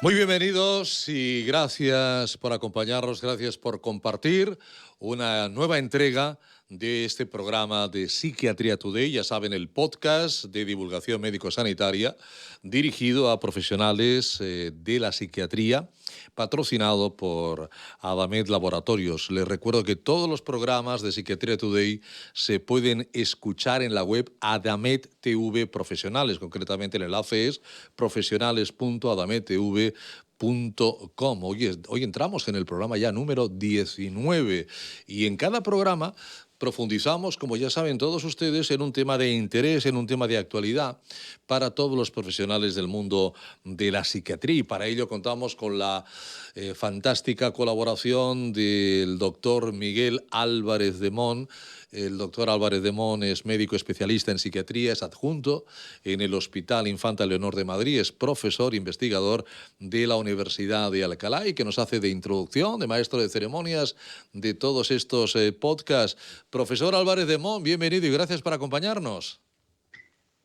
Muy bienvenidos y gracias por acompañarnos, gracias por compartir una nueva entrega de este programa de Psiquiatría Today, ya saben, el podcast de divulgación médico-sanitaria dirigido a profesionales de la psiquiatría, patrocinado por Adamed Laboratorios. Les recuerdo que todos los programas de Psiquiatría Today se pueden escuchar en la web Adamed TV Profesionales. Concretamente el enlace es profesionales.adamedtv.com. Hoy entramos en el programa ya número 19 y en cada programa profundizamos, como ya saben todos ustedes, en un tema de interés, en un tema de actualidad para todos los profesionales del mundo de la psiquiatría. Y para ello contamos con la fantástica colaboración del doctor Miguel Álvarez de Mon. El doctor Álvarez de Mon es médico especialista en psiquiatría, es adjunto en el Hospital Infanta Leonor de Madrid, es profesor investigador de la Universidad de Alcalá y que nos hace de introducción, de maestro de ceremonias de todos estos podcasts. Profesor Álvarez de Mon, bienvenido y gracias por acompañarnos.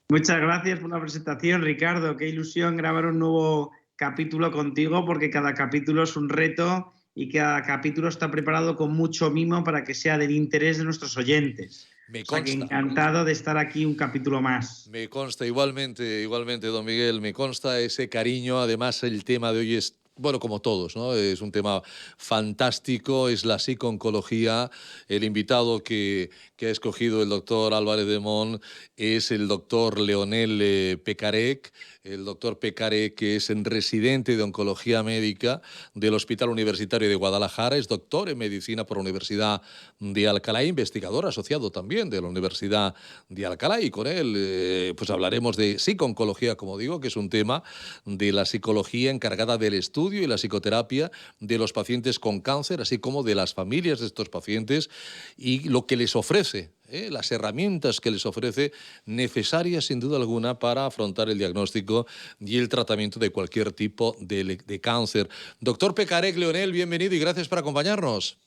Muchas gracias por la presentación, Ricardo. Qué ilusión grabar un nuevo capítulo contigo, porque cada capítulo es un reto y cada capítulo está preparado con mucho mimo para que sea del interés de nuestros oyentes. Me consta. O sea que encantado de estar aquí un capítulo más. Me consta igualmente, don Miguel, me consta ese cariño. Además, el tema de hoy es, bueno, como todos, ¿no? Es un tema fantástico, es la psico-oncología. El invitado que ha escogido el doctor Álvarez de Mon es el doctor Leonel Pecarec. El doctor Pecarec, que es residente de oncología médica del Hospital Universitario de Guadalajara, es doctor en medicina por la Universidad de Alcalá, investigador asociado también de la Universidad de Alcalá, y con él pues hablaremos de psico-oncología, como digo, que es un tema de la psicología encargada del estudio y la psicoterapia de los pacientes con cáncer, así como de las familias de estos pacientes y lo que les ofrece, las herramientas que les ofrece, necesarias sin duda alguna para afrontar el diagnóstico y el tratamiento de cualquier tipo de cáncer. Doctor Pecarec, Leonel, bienvenido y gracias por acompañarnos.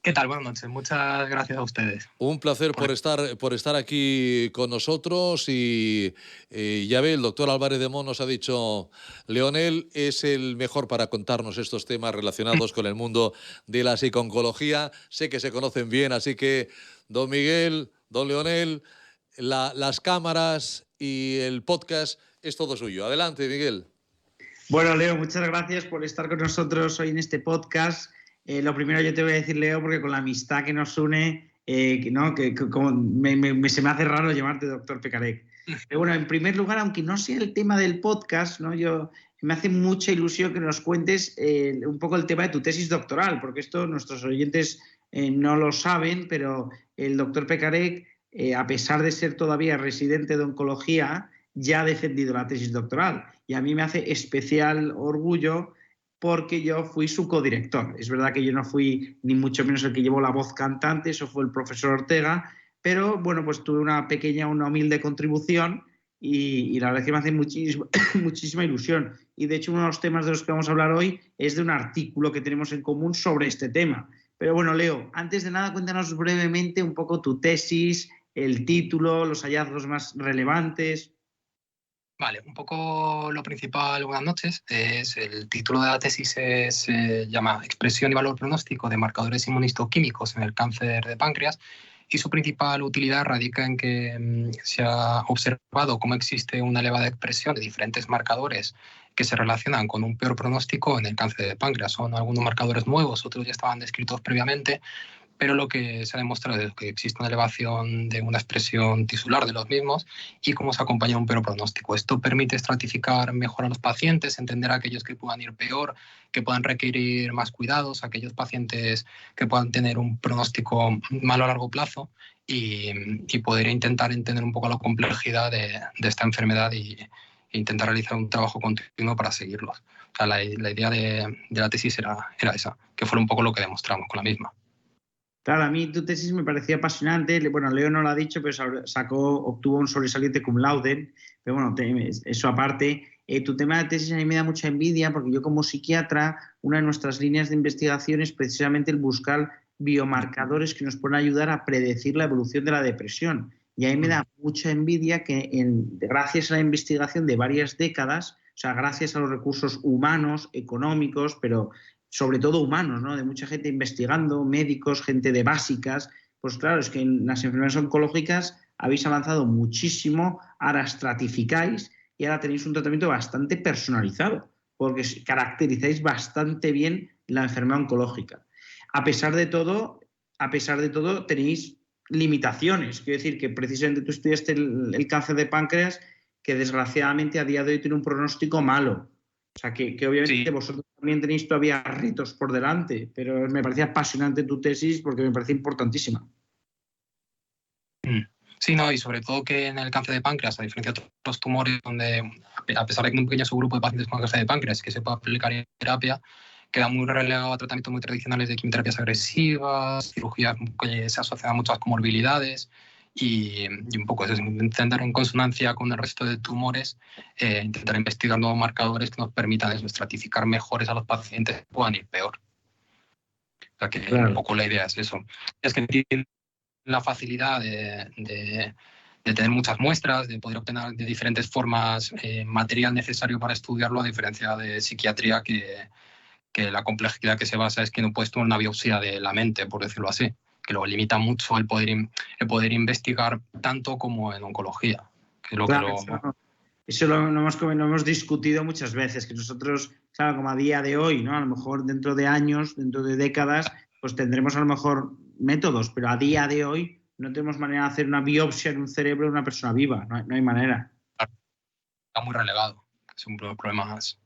¿Qué tal? Buenas noches. Muchas gracias a ustedes. Un placer por estar aquí con nosotros y ya ve, el doctor Álvarez de Mon nos ha dicho, Leonel es el mejor para contarnos estos temas relacionados con el mundo de la psico-oncología. Sé que se conocen bien, así que don Miguel, don Leonel, las cámaras y el podcast es todo suyo. Adelante, Miguel. Bueno, Leo, muchas gracias por estar con nosotros hoy en este podcast. Lo primero yo te voy a decir, Leo, porque con la amistad que nos une, se me hace raro llamarte doctor Pecarec. Pero bueno, en primer lugar, aunque no sea el tema del podcast, ¿no? Me hace mucha ilusión que nos cuentes un poco el tema de tu tesis doctoral, porque esto nuestros oyentes no lo saben, pero el doctor Pecarec, a pesar de ser todavía residente de oncología, ya ha defendido la tesis doctoral. Y a mí me hace especial orgullo porque yo fui su codirector. Es verdad que yo no fui ni mucho menos el que llevó la voz cantante, eso fue el profesor Ortega, pero bueno, pues tuve una humilde contribución y la verdad es que me hace muchísima ilusión. Y de hecho uno de los temas de los que vamos a hablar hoy es de un artículo que tenemos en común sobre este tema. Pero bueno, Leo, antes de nada cuéntanos brevemente un poco tu tesis, el título, los hallazgos más relevantes. Vale, un poco lo principal, buenas noches, es el título de la tesis se llama Expresión y valor pronóstico de marcadores inmunistoquímicos en el cáncer de páncreas, y su principal utilidad radica en que se ha observado cómo existe una elevada expresión de diferentes marcadores que se relacionan con un peor pronóstico en el cáncer de páncreas. Son algunos marcadores nuevos, otros ya estaban descritos previamente, pero lo que se ha demostrado es que existe una elevación de una expresión tisular de los mismos y cómo se acompaña un peor pronóstico. Esto permite estratificar mejor a los pacientes, entender a aquellos que puedan ir peor, que puedan requerir más cuidados, aquellos pacientes que puedan tener un pronóstico malo a largo plazo y poder intentar entender un poco la complejidad de esta enfermedad e intentar realizar un trabajo continuo para seguirlos. O sea, la idea de la tesis era esa, que fue un poco lo que demostramos con la misma. Claro, a mí tu tesis me parecía apasionante. Bueno, Leo no lo ha dicho, pero obtuvo un sobresaliente cum laude. Pero bueno, eso aparte. Tu tema de tesis a mí me da mucha envidia porque yo como psiquiatra, una de nuestras líneas de investigación es precisamente el buscar biomarcadores que nos puedan ayudar a predecir la evolución de la depresión. Y a mí me da mucha envidia que gracias a la investigación de varias décadas sea, gracias a los recursos humanos, económicos, pero sobre todo humanos, ¿no? De mucha gente investigando, médicos, gente de básicas. Pues claro, es que en las enfermedades oncológicas habéis avanzado muchísimo, ahora estratificáis y ahora tenéis un tratamiento bastante personalizado, porque caracterizáis bastante bien la enfermedad oncológica. A pesar de todo, tenéis limitaciones. Quiero decir que precisamente tú estudiaste el cáncer de páncreas, que desgraciadamente a día de hoy tiene un pronóstico malo. O sea, que obviamente vosotros también tenéis todavía retos por delante, pero me parecía apasionante tu tesis porque me parece importantísima. Sí, no, y sobre todo que en el cáncer de páncreas, a diferencia de otros tumores donde, a pesar de que un pequeño subgrupo de pacientes con cáncer de páncreas que se puede aplicar en terapia, queda muy relegado a tratamientos muy tradicionales de quimioterapias agresivas, cirugías que se asocian a muchas comorbilidades y un poco eso es intentar en consonancia con el resto de tumores, intentar investigar nuevos marcadores que nos permitan estratificar mejores a los pacientes que puedan ir peor. O sea que un poco la idea es eso. Es que tienen la facilidad de tener muchas muestras, de poder obtener de diferentes formas material necesario para estudiarlo, a diferencia de psiquiatría que la complejidad que se basa es que no puedes tomar una biopsia de la mente, por decirlo así, que lo limita mucho el poder investigar tanto como en oncología. Que es lo claro, que eso lo hemos discutido muchas veces, que nosotros, claro, como a día de hoy, ¿no? A lo mejor dentro de años, dentro de décadas, pues tendremos a lo mejor métodos, pero a día de hoy no tenemos manera de hacer una biopsia en un cerebro de una persona viva, no hay manera. Está muy relegado, es un problema más.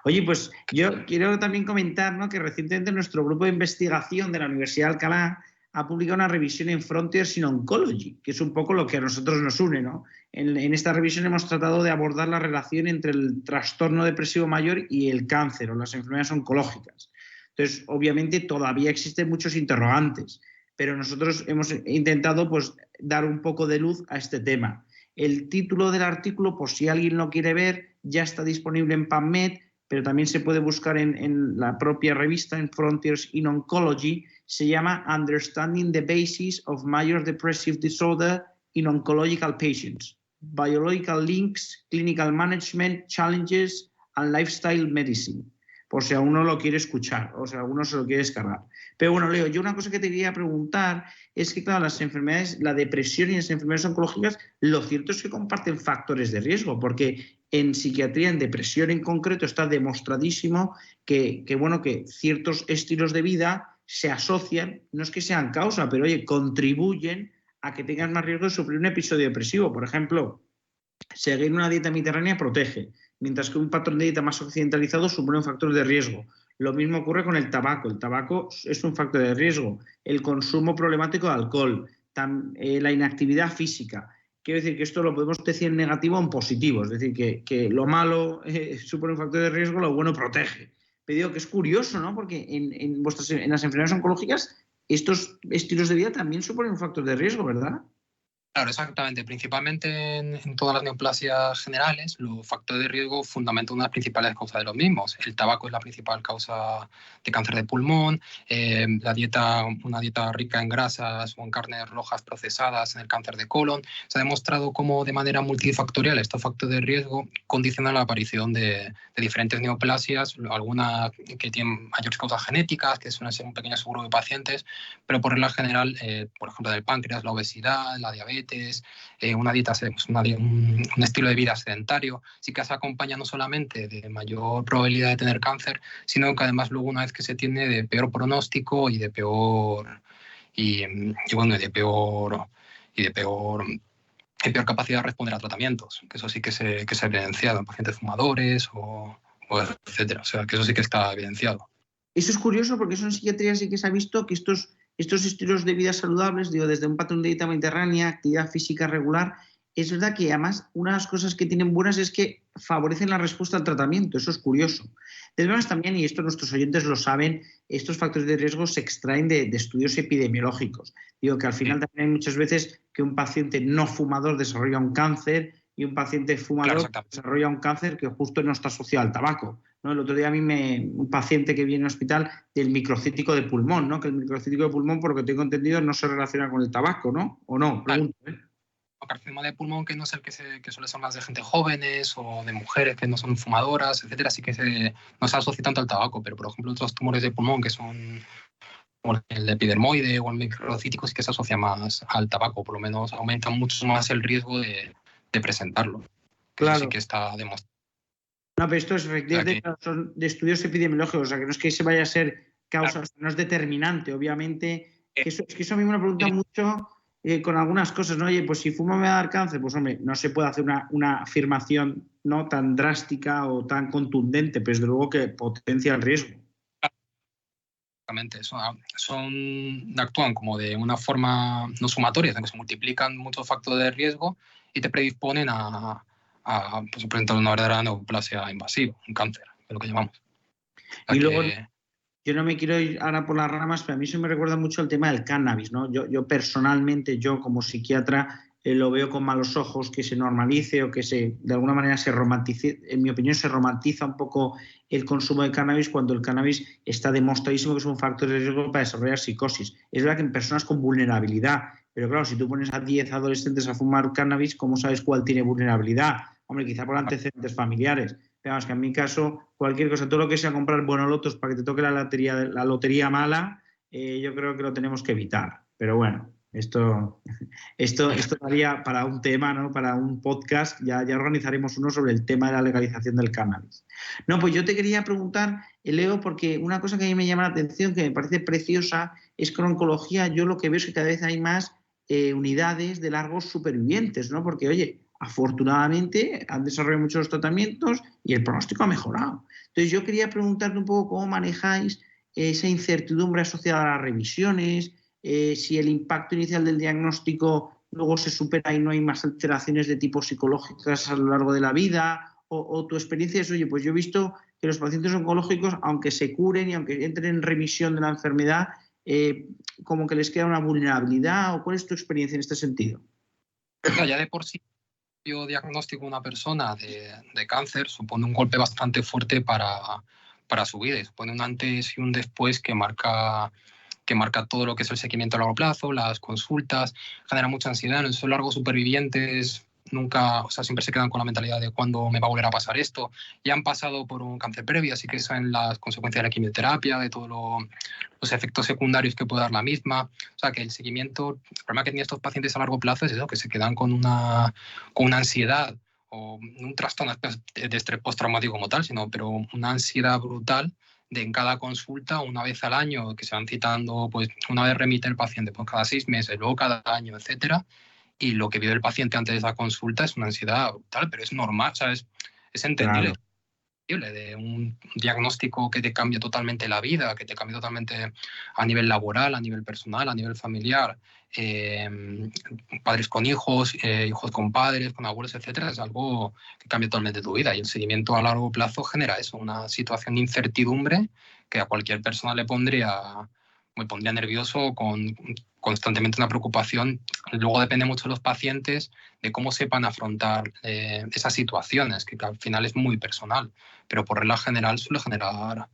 Oye, pues yo quiero también comentar, ¿no?, que recientemente nuestro grupo de investigación de la Universidad de Alcalá ha publicado una revisión en Frontiers in Oncology, que es un poco lo que a nosotros nos une, ¿no? En esta revisión hemos tratado de abordar la relación entre el trastorno depresivo mayor y el cáncer o las enfermedades oncológicas. Entonces, obviamente todavía existen muchos interrogantes, pero nosotros hemos intentado, pues, dar un poco de luz a este tema. El título del artículo, por si alguien lo quiere ver, ya está disponible en PubMed, pero también se puede buscar en la propia revista, en Frontiers in Oncology. Se llama Understanding the Basis of Major Depressive Disorder in Oncological Patients, Biological Links, Clinical Management, Challenges and Lifestyle Medicine, por si a uno lo quiere escuchar o si a uno se lo quiere descargar. Pero bueno, Leo, yo una cosa que te quería preguntar es que, claro, las enfermedades, la depresión y las enfermedades oncológicas, lo cierto es que comparten factores de riesgo, porque en psiquiatría, en depresión en concreto, está demostradísimo que ciertos estilos de vida se asocian, no es que sean causa, pero oye, contribuyen a que tengas más riesgo de sufrir un episodio depresivo. Por ejemplo, seguir una dieta mediterránea protege, mientras que un patrón de dieta más occidentalizado supone un factor de riesgo. Lo mismo ocurre con el tabaco. El tabaco es un factor de riesgo. El consumo problemático de alcohol, la inactividad física. Quiero decir que esto lo podemos decir en negativo o en positivo. Es decir, que lo malo supone un factor de riesgo, lo bueno protege. Pero digo que es curioso, ¿no? Porque en las enfermedades oncológicas estos estilos de vida también suponen un factor de riesgo, ¿verdad? Claro, exactamente. Principalmente en todas las neoplasias generales, los factores de riesgo fundamentan una de las principales causas de los mismos. El tabaco es la principal causa de cáncer de pulmón, una dieta rica en grasas o en carnes rojas procesadas en el cáncer de colon. Se ha demostrado cómo de manera multifactorial estos factores de riesgo condicionan la aparición de diferentes neoplasias, algunas que tienen mayores causas genéticas, que suelen ser un pequeño subgrupo de pacientes, pero por regla general, por ejemplo, del páncreas, la obesidad, la diabetes, una dieta, un estilo de vida sedentario, sí que se acompaña no solamente de mayor probabilidad de tener cáncer, sino que además luego una vez que se tiene de peor pronóstico y de peor capacidad de responder a tratamientos, que eso sí que se ha evidenciado en pacientes fumadores o etcétera, o sea que eso sí que está evidenciado. Eso es curioso porque eso en psiquiatría sí que se ha visto que estos estilos de vida saludables, digo, desde un patrón de dieta mediterránea, actividad física regular, es verdad que además una de las cosas que tienen buenas es que favorecen la respuesta al tratamiento, eso es curioso. Además también, y esto nuestros oyentes lo saben, estos factores de riesgo se extraen de estudios epidemiológicos. Digo que al final también hay muchas veces que un paciente no fumador desarrolla un cáncer y un paciente fumador desarrolla un cáncer que justo no está asociado al tabaco, ¿no? El otro día un paciente que viene al hospital del microcítico de pulmón, ¿no? Que el microcítico de pulmón, por lo que tengo entendido, no se relaciona con el tabaco, ¿no? ¿O no? Pregunto, ¿eh? carcinoma de pulmón, que no es el que suele ser más de gente jóvenes o de mujeres que no son fumadoras, etcétera, sí que no se asocia tanto al tabaco, pero por ejemplo otros tumores de pulmón que son como el epidermoide o el microcítico sí que se asocia más al tabaco, por lo menos aumenta mucho más el riesgo de presentarlo. Que eso sí Claro. que está demostrado. No, pero esto es efectivamente, O sea son de estudios epidemiológicos, o sea, que no es que se vaya a ser causa, claro. no es determinante, obviamente. Es que eso a mí me lo preguntan mucho con algunas cosas, ¿no? Oye, pues si fumo me va a dar cáncer, pues hombre, no se puede hacer una afirmación no tan drástica o tan contundente, pero desde luego que potencia el riesgo. Exactamente, actúan como de una forma no sumatoria, que se multiplican muchos factores de riesgo y te predisponen a pues, presentar una verdadera neoplasia invasiva, un cáncer, es lo que llamamos. Y luego, yo no me quiero ir ahora por las ramas, pero a mí eso me recuerda mucho el tema del cannabis, ¿no? Yo personalmente, yo como psiquiatra, lo veo con malos ojos que se normalice o que de alguna manera se romantice, en mi opinión se romantiza un poco el consumo de cannabis cuando el cannabis está demostradísimo que es un factor de riesgo para desarrollar psicosis. Es verdad que en personas con vulnerabilidad, pero claro, si tú pones a 10 adolescentes a fumar cannabis, ¿cómo sabes cuál tiene vulnerabilidad? Hombre, quizá por antecedentes familiares. Digamos que en mi caso, cualquier cosa, todo lo que sea comprar bonolotos para que te toque la lotería mala, yo creo que lo tenemos que evitar. Pero bueno, esto daría para un tema, ¿no? Para un podcast, ya organizaremos uno sobre el tema de la legalización del cannabis. No, pues yo te quería preguntar, Leo, porque una cosa que a mí me llama la atención, que me parece preciosa, es que en oncología yo lo que veo es que cada vez hay más unidades de largos supervivientes, ¿no? Porque, oye, afortunadamente han desarrollado muchos tratamientos y el pronóstico ha mejorado. Entonces yo quería preguntarte un poco cómo manejáis esa incertidumbre asociada a las revisiones, si el impacto inicial del diagnóstico luego se supera y no hay más alteraciones de tipo psicológicas a lo largo de la vida, o tu experiencia es, oye, pues yo he visto que los pacientes oncológicos, aunque se curen y aunque entren en remisión de la enfermedad, como que les queda una vulnerabilidad, o ¿cuál es tu experiencia en este sentido? Ya de por sí, yo diagnostico a una persona de cáncer supone un golpe bastante fuerte para su vida, y supone un antes y un después que marca todo lo que es el seguimiento a largo plazo, las consultas, genera mucha ansiedad. En esos largos supervivientes nunca, o sea, siempre se quedan con la mentalidad de cuándo me va a volver a pasar esto. Ya han pasado por un cáncer previo, así que saben las consecuencias de la quimioterapia, de todos los efectos secundarios que puede dar la misma. O sea, que el seguimiento, el problema que tienen estos pacientes a largo plazo es eso, que se quedan con una ansiedad o un trastorno de estrés postraumático como tal, pero una ansiedad brutal de en cada consulta, una vez al año, que se van citando, pues una vez remite el paciente, pues cada 6 meses, luego cada año, etcétera. Y lo que vive el paciente antes de esa consulta es una ansiedad brutal, pero es normal, ¿sabes? Es entendible. Claro. De un diagnóstico que te cambia totalmente la vida, que te cambia totalmente a nivel laboral, a nivel personal, a nivel familiar, padres con hijos, hijos con padres, con abuelos, etcétera, es algo que cambia totalmente tu vida, y el seguimiento a largo plazo genera eso, una situación de incertidumbre que a cualquier persona me pondría nervioso, con constantemente una preocupación. Luego depende mucho de los pacientes, de cómo sepan afrontar esas situaciones, que al final es muy personal, pero por regla general suele generar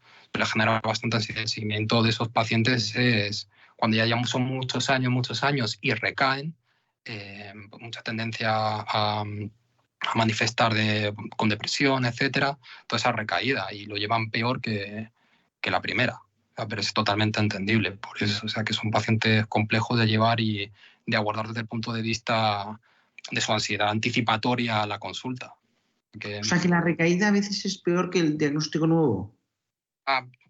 bastante ansiedad. El seguimiento de esos pacientes es cuando ya son muchos años y recaen, mucha tendencia a manifestar con depresión, etcétera, toda esa recaída, y lo llevan peor que la primera. Pero es totalmente entendible por eso, o sea, que son pacientes complejos de llevar y de abordar desde el punto de vista de su ansiedad anticipatoria a la consulta. O sea, que la recaída a veces es peor que el diagnóstico nuevo.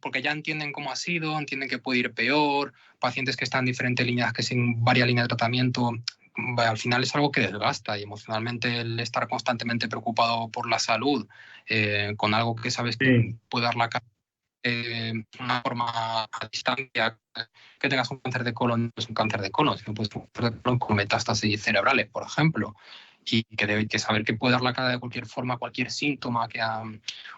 Porque ya entienden cómo ha sido, entienden que puede ir peor, pacientes que están en diferentes líneas, que sin varias líneas de tratamiento, al final es algo que desgasta, y emocionalmente el estar constantemente preocupado por la salud, con algo que sabes que puede dar la cara una forma a distancia, que tengas un cáncer de colon, no es un cáncer de colon, sino pues un cáncer de colon con metástasis cerebrales, por ejemplo, y que saber que puede dar la cara de cualquier forma, cualquier síntoma, que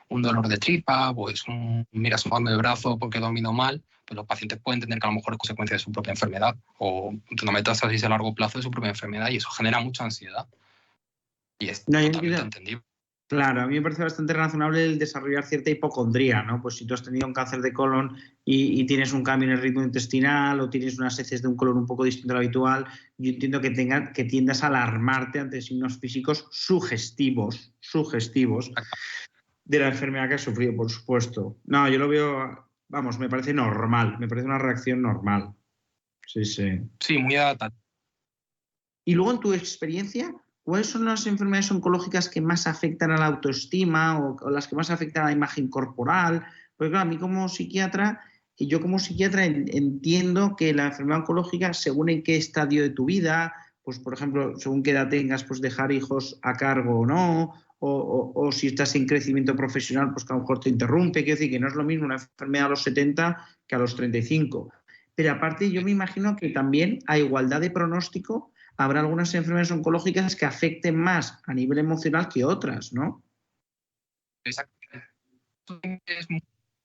un dolor de tripa, pues miras un palmo de brazo porque dominó mal, pues los pacientes pueden tener que a lo mejor es consecuencia de su propia enfermedad o de una metástasis a largo plazo de su propia enfermedad, y eso genera mucha ansiedad. Y es totalmente entendible. Claro, a mí me parece bastante razonable el desarrollar cierta hipocondría, ¿no? Pues si tú has tenido un cáncer de colon y tienes un cambio en el ritmo intestinal o tienes unas heces de un color un poco distinto al habitual, yo entiendo que tiendas a alarmarte ante signos físicos sugestivos de la enfermedad que has sufrido, por supuesto. No, yo lo veo, vamos, me parece normal, me parece una reacción normal. Sí, sí. Sí, muy adaptable. Y luego, en tu experiencia, ¿cuáles son las enfermedades oncológicas que más afectan a la autoestima o las que más afectan a la imagen corporal? Porque claro, a mí como psiquiatra, yo como psiquiatra entiendo que la enfermedad oncológica, según en qué estadio de tu vida, pues por ejemplo, según qué edad tengas, pues dejar hijos a cargo o no, o si estás en crecimiento profesional, pues que a lo mejor te interrumpe. Quiero decir que no es lo mismo una enfermedad a los 70 que a los 35. Pero aparte, yo me imagino que también a igualdad de pronóstico habrá algunas enfermedades oncológicas que afecten más a nivel emocional que otras, ¿no? Exacto.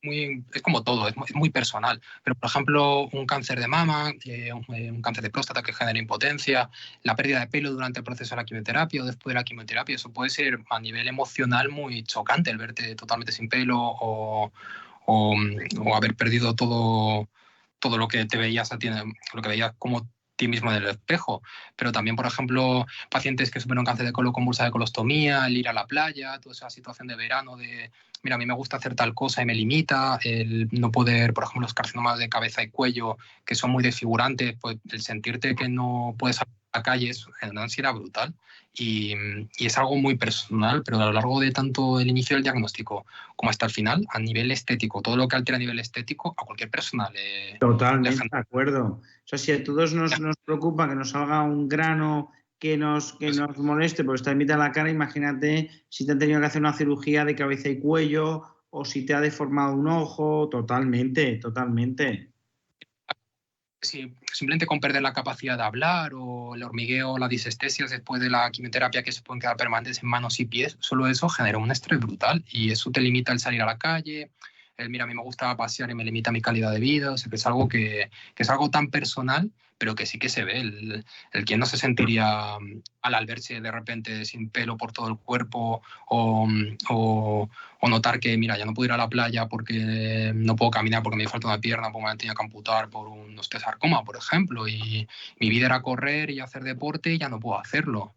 Es como todo, es muy personal. Pero, por ejemplo, un cáncer de mama, un cáncer de próstata que genera impotencia, la pérdida de pelo durante el proceso de la quimioterapia o después de la quimioterapia, eso puede ser a nivel emocional muy chocante, el verte totalmente sin pelo o haber perdido todo lo que te veías a ti, lo que veías como ti mismo en el espejo. Pero también, por ejemplo, pacientes que sufren un cáncer de colon con bursa de colostomía, el ir a la playa, toda esa situación de verano de, mira, a mí me gusta hacer tal cosa y me limita, el no poder, por ejemplo, los carcinomas de cabeza y cuello, que son muy desfigurantes, pues el sentirte que no puedes salir a la calle es una ansiedad brutal. Y es algo muy personal, pero a lo largo de tanto el inicio del diagnóstico como hasta el final, a nivel estético, todo lo que altera a nivel estético, a cualquier persona le Totalmente deja. de acuerdo. O sea, si a todos nos preocupa que nos salga un grano que nos moleste porque está en mitad de la cara, imagínate si te han tenido que hacer una cirugía de cabeza y cuello o si te ha deformado un ojo. Totalmente, totalmente. Sí, simplemente con perder la capacidad de hablar o el hormigueo, la disestesia después de la quimioterapia que se pueden quedar permanentes en manos y pies, solo eso genera un estrés brutal y eso te limita el salir a la calle, el mira, a mí me gusta pasear y me limita mi calidad de vida, o sea, que es algo que es algo tan personal, pero que sí que se ve, el quien no se sentiría al verse de repente sin pelo por todo el cuerpo o notar que, mira, ya no puedo ir a la playa porque no puedo caminar porque me falta una pierna, porque me la tenía que amputar por un osteosarcoma, por ejemplo, y mi vida era correr y hacer deporte y ya no puedo hacerlo.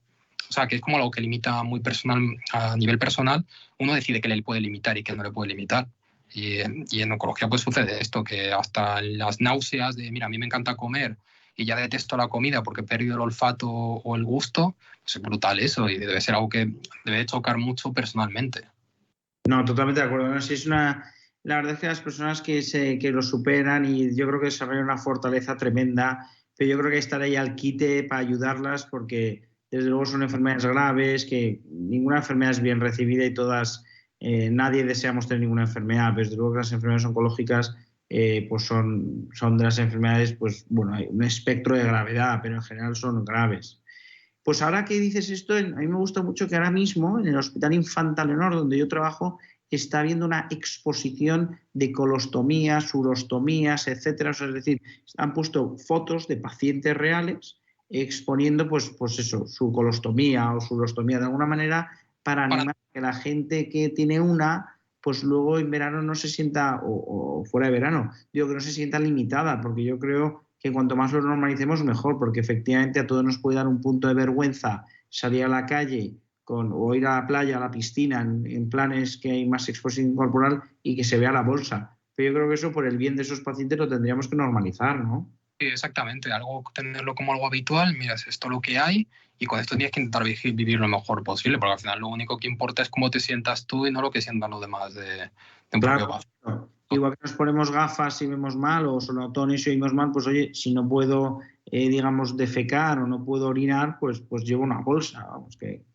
O sea, que es como algo que limita muy personal, a nivel personal, uno decide que le puede limitar y que no le puede limitar. Y en oncología pues sucede esto, que hasta las náuseas de, mira, a mí me encanta comer y ya detesto la comida porque he perdido el olfato o el gusto, pues es brutal eso y debe ser algo que debe chocar mucho personalmente. No, totalmente de acuerdo. No, sí, la verdad es que las personas que lo superan y yo creo que desarrollan una fortaleza tremenda, pero yo creo que hay que estar ahí al quite para ayudarlas porque desde luego son enfermedades graves, que ninguna enfermedad es bien recibida y todas, nadie deseamos tener ninguna enfermedad, pero desde luego que las enfermedades oncológicas pues son de las enfermedades, pues bueno, hay un espectro de gravedad, pero en general son graves. Pues ahora que dices esto, a mí me gusta mucho que ahora mismo en el Hospital Infanta Leonor, donde yo trabajo, está habiendo una exposición de colostomías, urostomías, etcétera. O sea, es decir, han puesto fotos de pacientes reales exponiendo pues eso, su colostomía o su urostomía de alguna manera para animar a que la gente que tiene una, pues luego en verano no se sienta, o fuera de verano, digo que no se sienta limitada, porque yo creo que cuanto más lo normalicemos mejor, porque efectivamente a todos nos puede dar un punto de vergüenza salir a la calle o ir a la playa, a la piscina, en planes que hay más exposición corporal y que se vea la bolsa. Pero yo creo que eso, por el bien de esos pacientes, lo tendríamos que normalizar, ¿no? Sí, exactamente, tenerlo como algo habitual, mira, es esto lo que hay y con esto tienes que intentar vivir lo mejor posible, porque al final lo único que importa es cómo te sientas tú y no lo que sientan los demás de un propio Claro. vaso. Igual que nos ponemos gafas y vemos mal o sonotones y oímos mal, pues oye, si no puedo, digamos, defecar o no puedo orinar, pues llevo una bolsa. Vamos, que...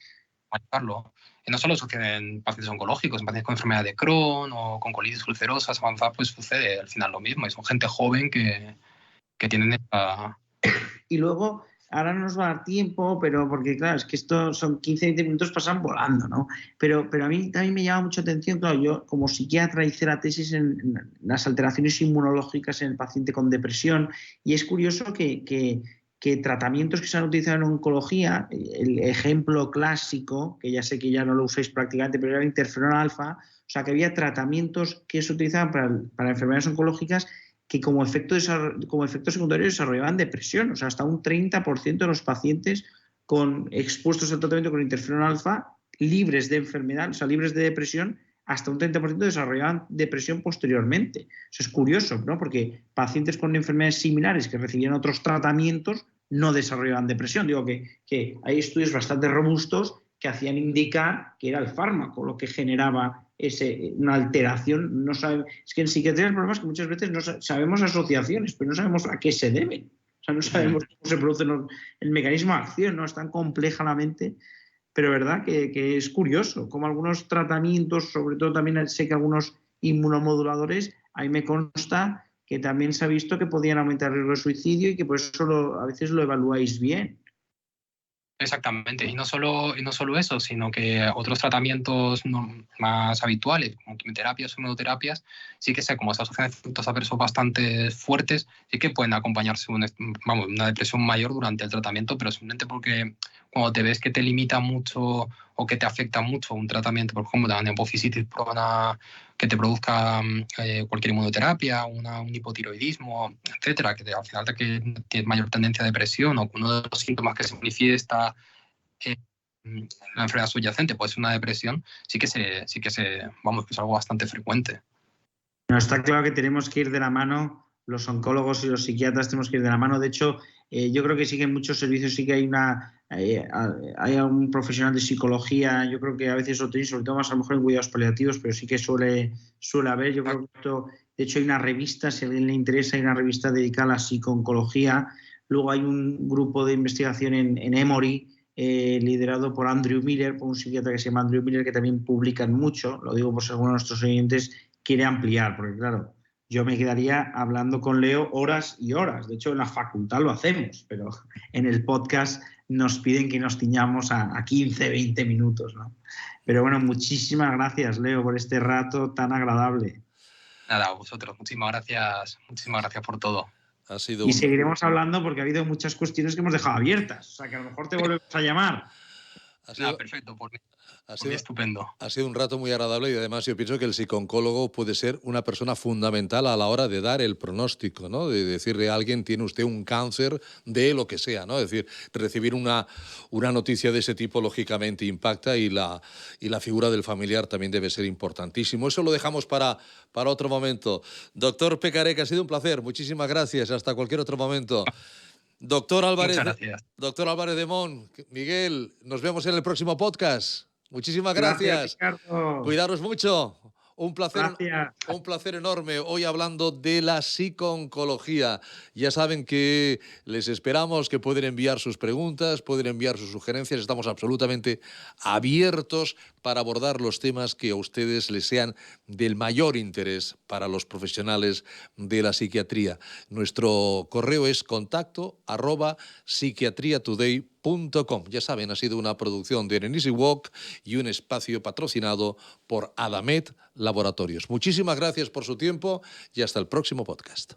Manejarlo. Y no solo sucede en pacientes oncológicos, en pacientes con enfermedad de Crohn o con colitis ulcerosas avanzada, pues sucede al final lo mismo. Y son gente joven que tienen esta... Y luego, ahora no nos va a dar tiempo, pero porque claro, es que esto son 15-20 minutos, pasan volando, ¿no? Pero a mí también me llama mucha atención, claro, yo como psiquiatra hice la tesis en las alteraciones inmunológicas en el paciente con depresión y es curioso que que tratamientos que se han utilizado en oncología, el ejemplo clásico, que ya sé que ya no lo usáis prácticamente, pero era el interferón alfa, o sea, que había tratamientos que se utilizaban para enfermedades oncológicas que como efecto secundario desarrollaban depresión, o sea, hasta un 30% de los pacientes expuestos al tratamiento con interferón alfa, libres de enfermedad, o sea, libres de depresión, hasta un 30% desarrollaban depresión posteriormente. Eso es curioso, ¿no? Porque pacientes con enfermedades similares que recibían otros tratamientos no desarrollaban depresión. Digo que hay estudios bastante robustos que hacían indicar que era el fármaco lo que generaba una alteración. No es que en psiquiatría el problema es que muchas veces no sabemos asociaciones, pero no sabemos a qué se deben. O sea, no sabemos cómo se produce el mecanismo de acción, ¿no? Es tan compleja la mente. Pero verdad que es curioso, como algunos tratamientos, sobre todo también sé que algunos inmunomoduladores, ahí me consta que también se ha visto que podían aumentar el riesgo de suicidio y que por eso a veces lo evaluáis bien. Exactamente, y no solo eso, sino que otros tratamientos más habituales, como quimioterapias o inmunoterapias, sí que como se asocian efectos adversos bastante fuertes, sí que pueden acompañarse una depresión mayor durante el tratamiento, pero simplemente porque cuando te ves que te limita mucho o que te afecta mucho un tratamiento, por ejemplo, de neumofisitis que te produzca cualquier inmunoterapia, un hipotiroidismo, etcétera, que al final que tienes mayor tendencia a depresión, o uno de los síntomas que se manifiesta la enfermedad subyacente puede ser una depresión, que es algo bastante frecuente. No, está claro que tenemos que ir de la mano, los oncólogos y los psiquiatras tenemos que ir de la mano. De hecho, yo creo que sí que en muchos servicios sí que hay un profesional de psicología, yo creo que a veces lo tenéis, sobre todo más a lo mejor en cuidados paliativos, pero sí que suele haber. Yo creo que de hecho hay una revista, si a alguien le interesa, hay una revista dedicada a la psicooncología. Luego hay un grupo de investigación en Emory, liderado por Andrew Miller, por un psiquiatra que se llama Andrew Miller, que también publican mucho, lo digo por si alguno de nuestros oyentes quiere ampliar, porque claro, yo me quedaría hablando con Leo horas y horas. De hecho, en la facultad lo hacemos, pero en el podcast nos piden que nos ciñamos a 15, 20 minutos, ¿no? Pero bueno, muchísimas gracias, Leo, por este rato tan agradable. Nada, a vosotros. Muchísimas gracias por todo. Y seguiremos hablando porque ha habido muchas cuestiones que hemos dejado abiertas. O sea, que a lo mejor te volvemos a llamar. Perfecto, por mí estupendo. Ha sido un rato muy agradable y además yo pienso que el psicooncólogo puede ser una persona fundamental a la hora de dar el pronóstico, ¿no? De decirle a alguien, tiene usted un cáncer de lo que sea, ¿no? Es decir, recibir una noticia de ese tipo lógicamente impacta y la figura del familiar también debe ser importantísimo. Eso lo dejamos para otro momento. Doctor Pecarek, ha sido un placer. Muchísimas gracias. Hasta cualquier otro momento. Doctor Álvarez de Mon, Miguel, nos vemos en el próximo podcast. Muchísimas gracias. Cuidaros mucho. Un placer enorme hoy hablando de la psicooncología. Ya saben que les esperamos, que pueden enviar sus preguntas, pueden enviar sus sugerencias. Estamos absolutamente abiertos para abordar los temas que a ustedes les sean del mayor interés para los profesionales de la psiquiatría. Nuestro correo es contacto@psiquiatriatoday.com. Ya saben, ha sido una producción de Easy Walk y un espacio patrocinado por Adamet Laboratorios. Muchísimas gracias por su tiempo y hasta el próximo podcast.